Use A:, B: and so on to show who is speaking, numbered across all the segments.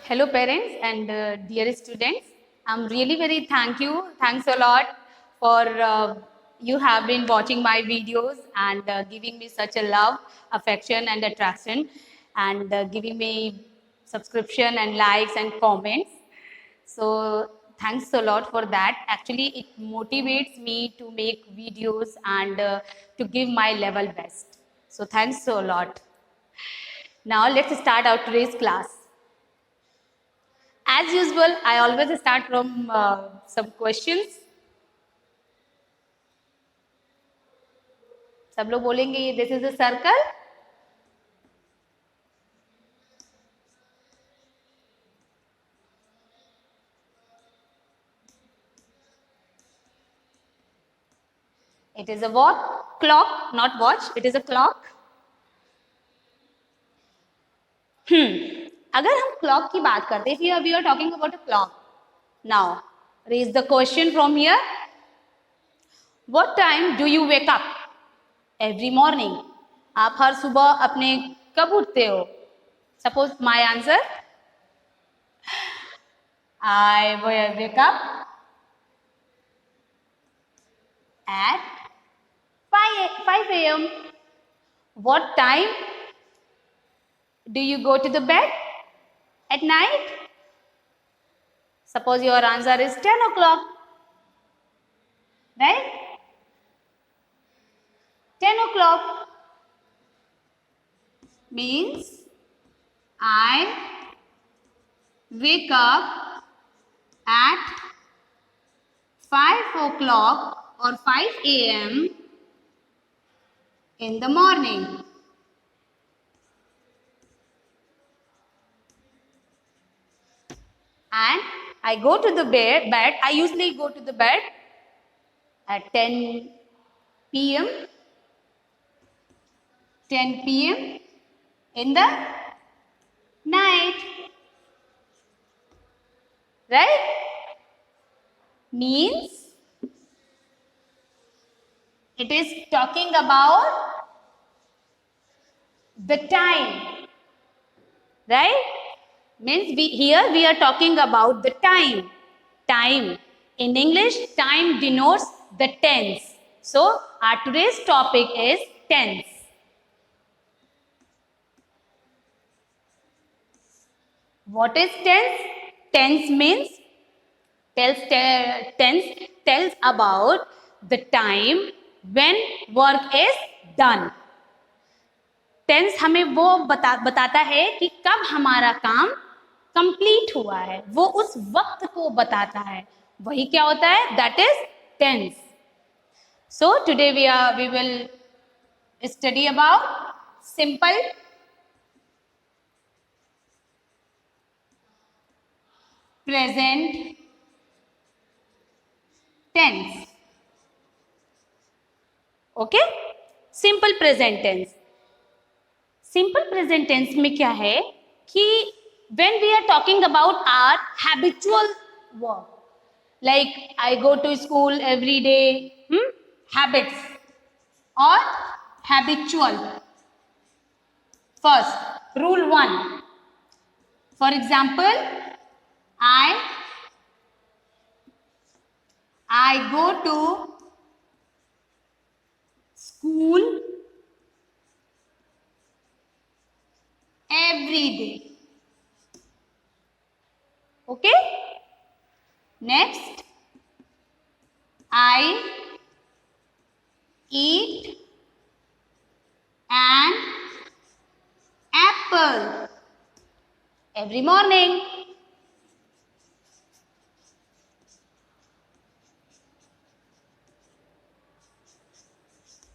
A: Hello parents and dear students. I'm really very thanks a lot for you have been watching my videos and giving me such a love, affection and attraction and giving me subscription and likes and comments. So thanks a lot for that. Actually it motivates me to make videos and to give my level best. So thanks a lot. Now let's start our today's class. As usual, I always start from some questions. सब लोग बोलेंगे ये this is a circle. It is a what? Clock, not watch. It is a clock. अगर हम clock की बात करते हैं, if we are talking about a clock, now raise the question from here. What time do you wake up every morning? आप हर सुबह अपने कब उठते हो? Suppose my answer, I wake up at 5 a.m. What time do you go to the bed at night? Suppose your answer is 10 o'clock, right? 10 o'clock means I wake up at 5 o'clock or 5 a.m. in the morning. And I go to the bed. I usually go to the bed at 10 p.m. 10 p.m. in the night. Right? Means it is talking about the time. Right? Means here we are talking about the time. Time. In English, time denotes the tense. So, our today's topic is tense. What is tense? Tense means tense tells about the time when work is done. Tense हमें वो बताता है कि कब हमारा काम complete हुआ है, वो उस वक्त को बताता है, वही क्या होता है, that is tense. So today we will study about simple present tense. Okay, simple present tense. Simple present tense में क्या है कि when we are talking about our habitual work, like I go to school every day, habits or habitual. First, rule 1. For example, I go to school every day. Okay? Next, I eat an apple every morning.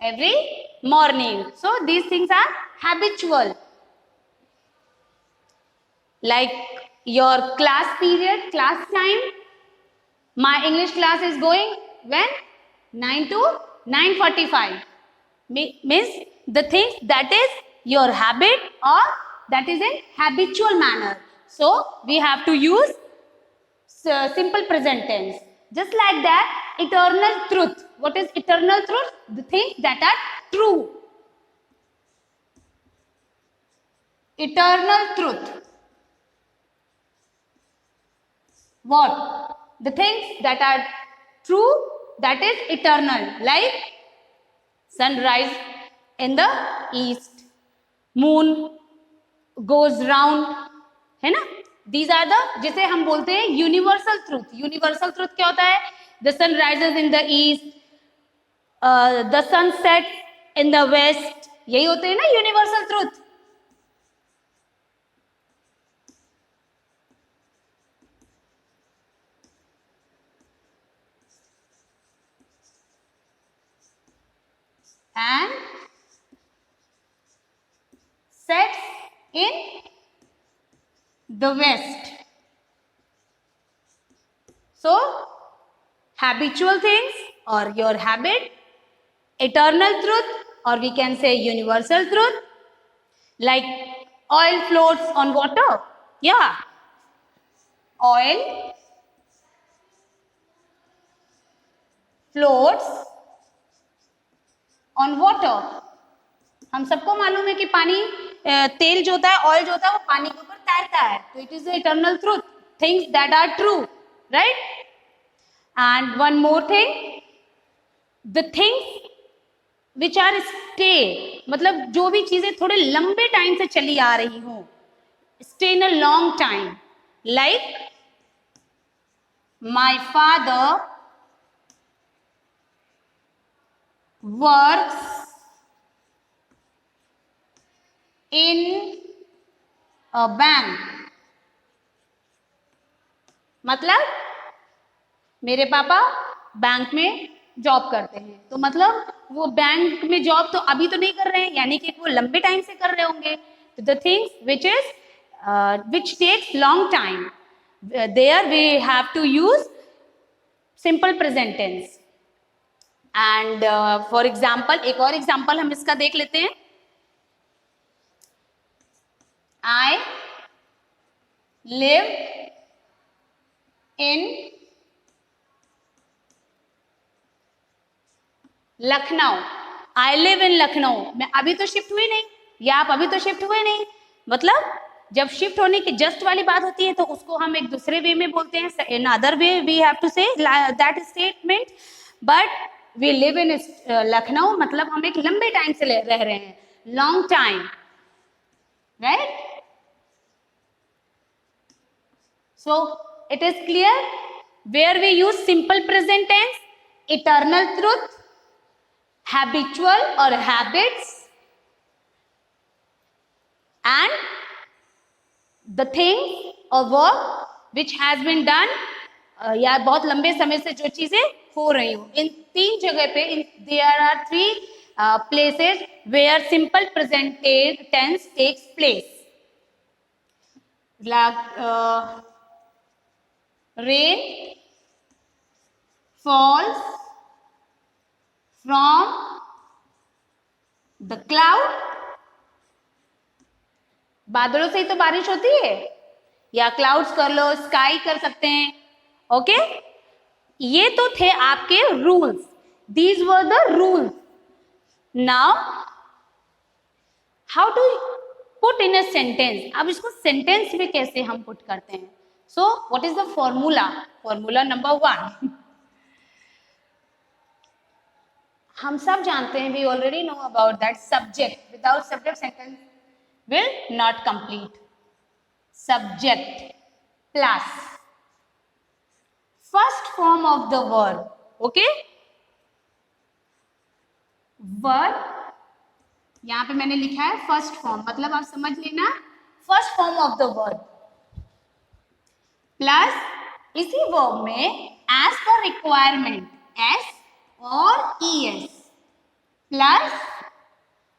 A: Every morning. So these things are habitual. Like your class period, class time. My English class is going when? 9 to 9:45. Means the things that is your habit or that is in habitual manner. So we have to use simple present tense. Just like that, eternal truth. What is eternal truth? The things that are true. Eternal truth. what? The things that are true, that is eternal, like sunrise in the east, moon goes round, है ना? These are the, जिसे हम बोलते हैं universal truth. Universal truth क्या होता है? The sun rises in the east, the sun sets in the west. यही होते हैं ना universal truth. And sets in the west. So habitual things or your habit, eternal truth, or we can say universal truth, like oil floats on water. Yeah, oil floats on water. हम सबको मालूम है कि पानी, तेल जो होता है, ऑयल जो होता है, वो पानी के ऊपर तैरता है. तो it is the eternal truth, things that are true, right? And one more thing, the things which are stay, मतलब जो भी चीजें थोड़े लंबे टाइम से चली आ रही हो, stay in a long time, like my father works in a bank. मतलब मेरे पापा बैंक में जॉब करते हैं, तो मतलब वो बैंक में जॉब तो अभी तो नहीं कर रहे हैं, यानी कि वो लंबे टाइम से कर रहे होंगे. तो the things which takes long time, there we have to use simple present tense. And for example, एक और एग्जाम्पल हम इसका देख लेते हैं. I live in Lucknow. I live in Lucknow. मैं अभी तो शिफ्ट हुई नहीं, या आप अभी तो शिफ्ट हुए नहीं. मतलब जब शिफ्ट होने की जस्ट वाली बात होती है तो उसको हम एक दूसरे वे में बोलते हैं, in other way we have to say that statement. But we live in Lucknow मतलब हम एक लंबे टाइम से रह रहे हैं, long time, right? So it is clear where we use simple present tense, eternal truth, habitual or habits, and the thing or work which has been done, या बहुत लंबे समय से जो चीजें हो रही हो. इन तीन जगह पे there are three places where simple present tense takes place. Like rain falls from the cloud. बादलों से ही तो बारिश होती है, या क्लाउड्स कर लो, स्काई कर सकते हैं. ओके, ये तो थे आपके rules. These were the rules. Now how to put in a sentence. अब इसको सेंटेंस में कैसे हम पुट करते हैं. So what is the formula? Formula number 1. हम सब जानते हैं, we already know about that, subject. Without subject sentence will not complete. Subject plus first form of the verb. Okay? Verb यहां पे मैंने लिखा है फर्स्ट फॉर्म, मतलब आप समझ लेना first form of the verb plus इसी वर्ब में एज पर रिक्वायरमेंट एस और ES plus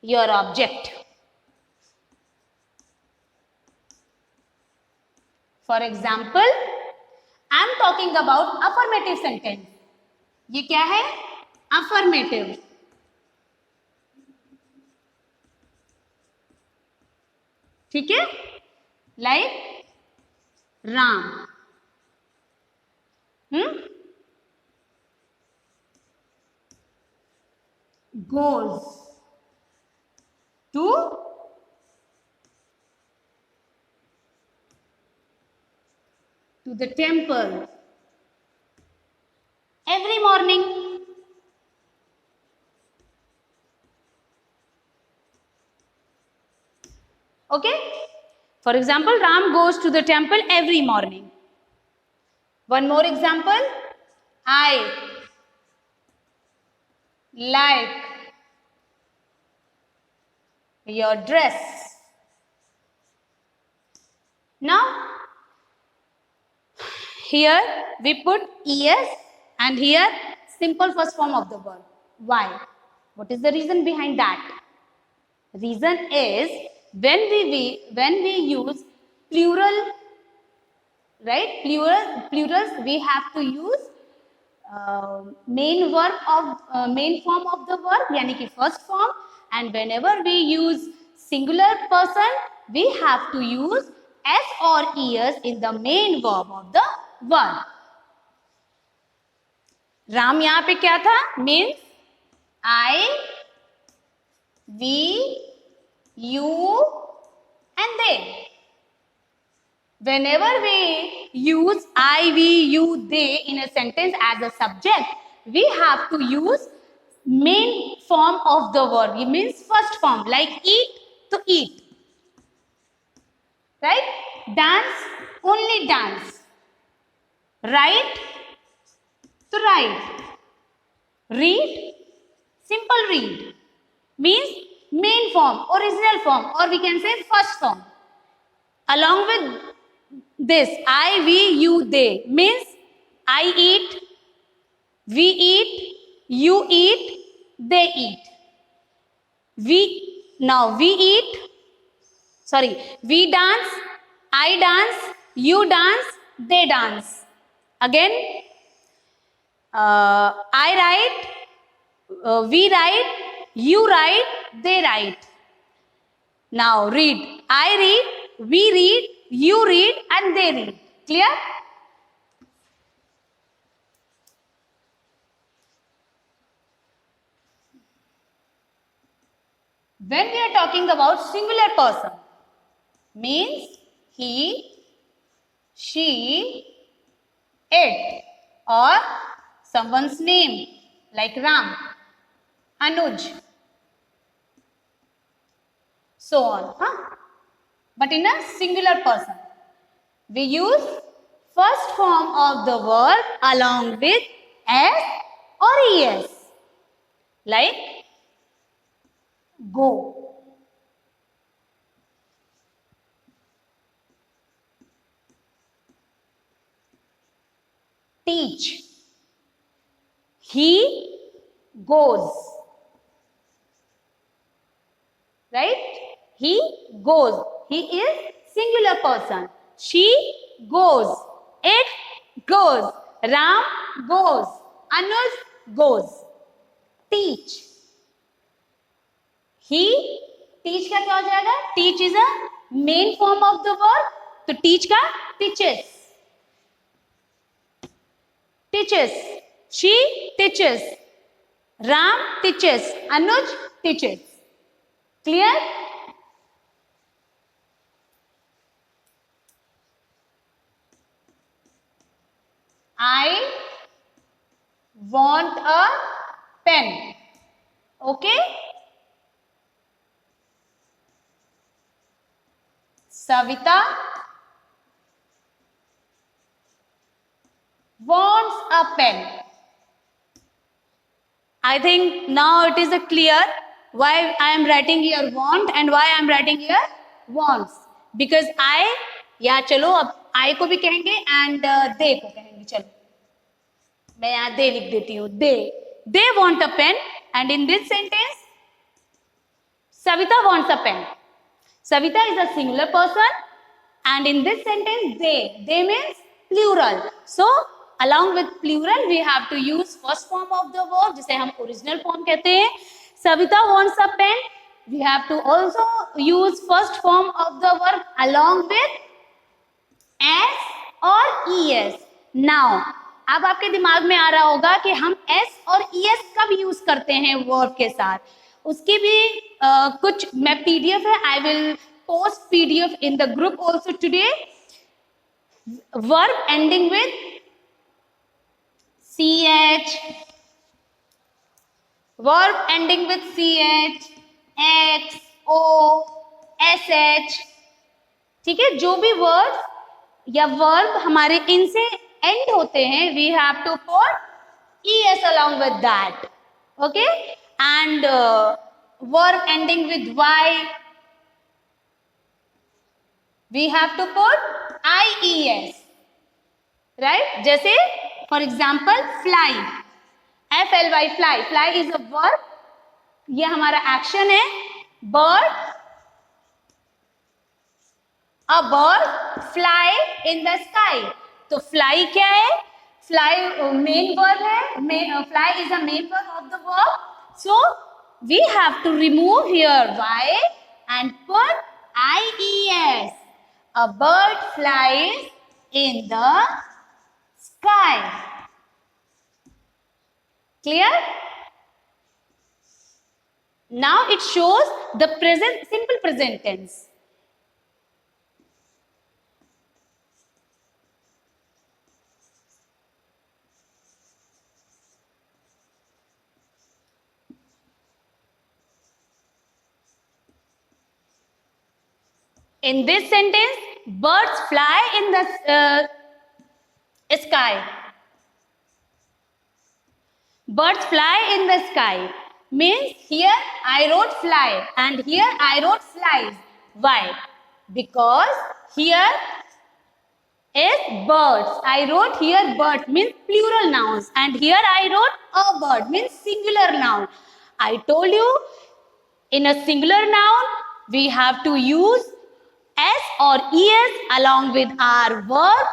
A: your object. For example I am talking about affirmative sentence. ये क्या है? अफर्मेटिव. ठीक है, like Ram goes to to the temple every morning. Okay? For example, Ram goes to the temple every morning. One more example. I like your dress. Now, here we put es and here simple first form of the verb. Why? What is the reason behind that? Reason is when we use plural, right? Plurals we have to use main form of the verb, yani ki first form, and whenever we use singular person we have to use s or es in the main verb of the verb. Ram यहाँ पे क्या था? Means I, we, you and they. Whenever we use I, we, you, they in a sentence as a subject, we have to use main form of the verb. It means first form, like eat, to eat. Right? Dance, only dance. Write, to write. Read, simple read. Means main form, original form, or we can say first form. Along with this, I, we, you, they means I eat, we eat, you eat, they eat. We dance, I dance, you dance, they dance. Again, I write, we write, you write, they write. Now read. I read, we read, you read, and they read. Clear? When we are talking about singular person, means he, she, it, or someone's name like Ram, Anuj, so on. But in a singular person, we use first form of the verb along with s or es, like go, teach, he goes, right? He goes. He is singular person. She goes. It goes. Ram goes. Anuj goes. Teach. He, teach का क्या हो जाएगा? Teach is a main form of the verb. तो teach का teaches. Teaches. She teaches. Ram teaches. Anuj teaches. Clear? I want a pen. Okay? Savita wants a pen. I think now it is clear why I am writing here want and why I am writing here wants. Because I, या चलो अब I को भी कहेंगे and they को कहेंगे. चलो मैं यहाँ they लिख देती हूँ. They want a pen and in this sentence Savita wants a pen. Savita is a singular person and in this sentence they means plural. So along with plural we have to use first form of the verb जिसे हम original form कहते हैं. Savita wants a pen. We have to also use first form of the verb along with s or es. Now अब आपके दिमाग में आ रहा होगा कि हम s और es कब यूज करते हैं वर्ब के साथ. उसकी भी कुछ मैं PDF है. I will post PDF in the group also today. verb ending with ch, verb ending with ch, x, o, sh, ठीक है. जो भी वर्ड या वर्ब हमारे इन से एंड होते हैं, we have to put es along with that. Okay, and verb ending with y, we have to put ies, right? जैसे for example fly, fly, fly, fly is a verb, ये हमारा action है. Bird, a bird fly in the sky. तो fly क्या है? Fly main verb है. Fly is a main verb of the verb. So we have to remove here y and put ies. A bird flies in the sky. Clear? Now it shows the present, simple present tense. In this sentence, birds fly in the sky. Birds fly in the sky means here I wrote fly and here I wrote flies. Why? Because here is birds. I wrote here bird means plural nouns, and here I wrote a bird means singular noun. I told you in a singular noun we have to use s or es along with our verb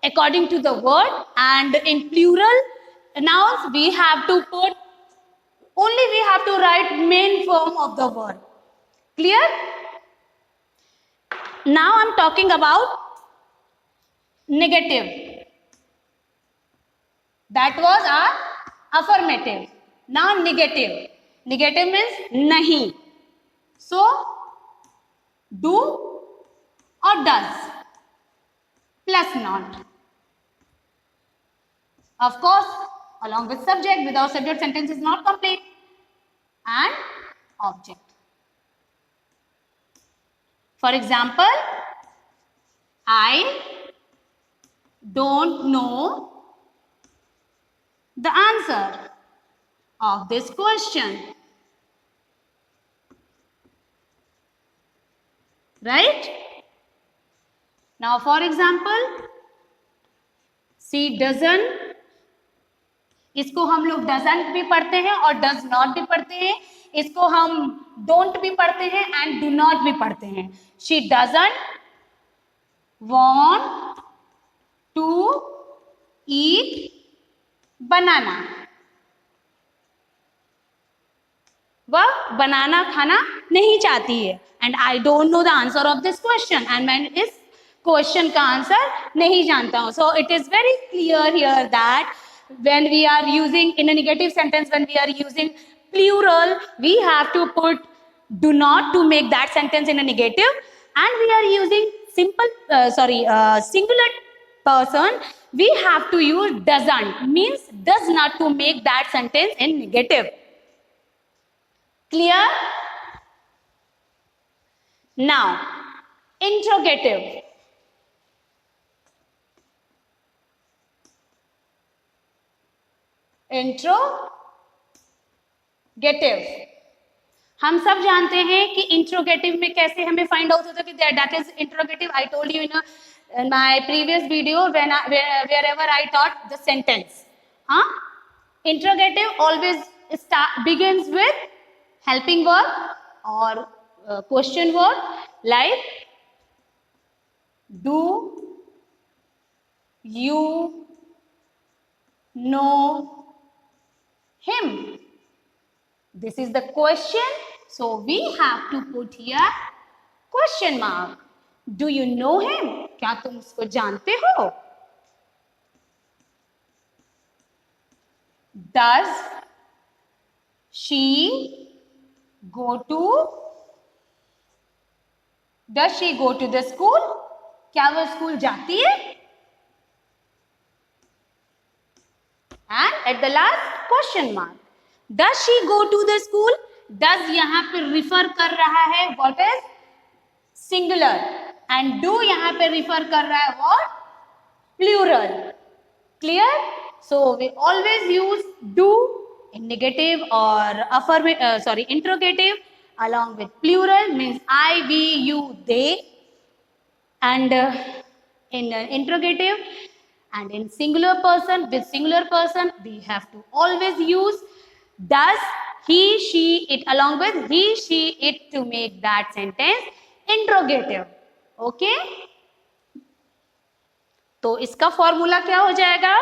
A: according to the word, and in plural nouns we have to put only, we have to write main form of the word. Clear? Now I'm talking about negative. That was our affirmative. Now negative. Negative means nahi. So do or does plus not. Of course, along with subject. Without subject, sentence is not complete. And object. For example, I don't know the answer of this question. Right? Now, for example, she doesn't, इसको हम लोग doesn't भी पढ़ते हैं और does not भी पढ़ते हैं. इसको हम don't भी पढ़ते हैं and do not भी पढ़ते हैं. She doesn't want to eat banana. वह बनाना खाना नहीं चाहती है. And I don't know the answer of this question. And मैं इस क्वेश्चन का आंसर नहीं जानता हूं. So it is very clear here that when we are using in a negative sentence, when we are using plural, we have to put do not to make that sentence in a negative, and we are using singular person, we have to use doesn't, means does not, to make that sentence in negative. Clear? Now, interrogative. Interrogative. हम सब जानते हैं कि interrogative में कैसे हमें find out होता है कि that is interrogative. I told you in my previous video wherever I taught the sentence. Interrogative always begins with helping verb or question word like do you know him. This is the question, so we have to put here question mark. Do you know him? क्या तुम उसको जानते हो? Does she go to the school? क्या वो school जाती है? and at the last question mark. Does she go to the school? Does यहाँ पे refer कर रहा है what is singular and do यहाँ पे refer कर रहा है what plural. Clear? So we always use do in negative or interrogative along with plural means I, we, you, they, and in interrogative and in singular person with singular person we have to always use does, he, she, it along with he, she, it to make that sentence interrogative. Okay? तो इसका formula क्या हो जाएगा?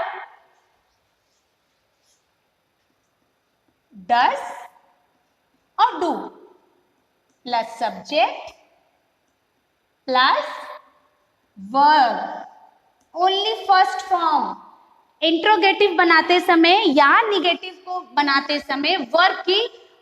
A: Does or do plus subject plus verb. Only first form. Interrogative बनाते समय या negative को बनाते समय वर्ब की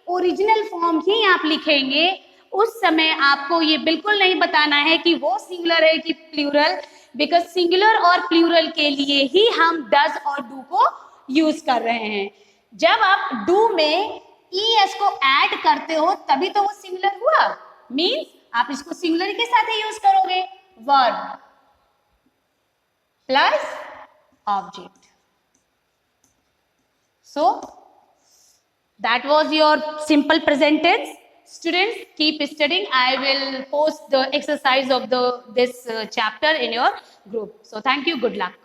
A: ओरिजिनल फॉर्म ही आप लिखेंगे. उस समय आपको ये बिल्कुल नहीं बताना है कि वो सिंगुलर है कि प्लूरल, बिकॉज सिंगुलर और प्लूरल के लिए ही हम डज और डू को यूज कर रहे हैं. जब आप डू में es को ऐड करते हो तभी तो वो सिंगुलर हुआ. मीन्स आप इसको सिंगुलर के साथ ही यूज करोगे. Verb plus object. So that was your simple present tense. Students, keep studying. I will post the exercise of this chapter in your group. So thank you. Good luck.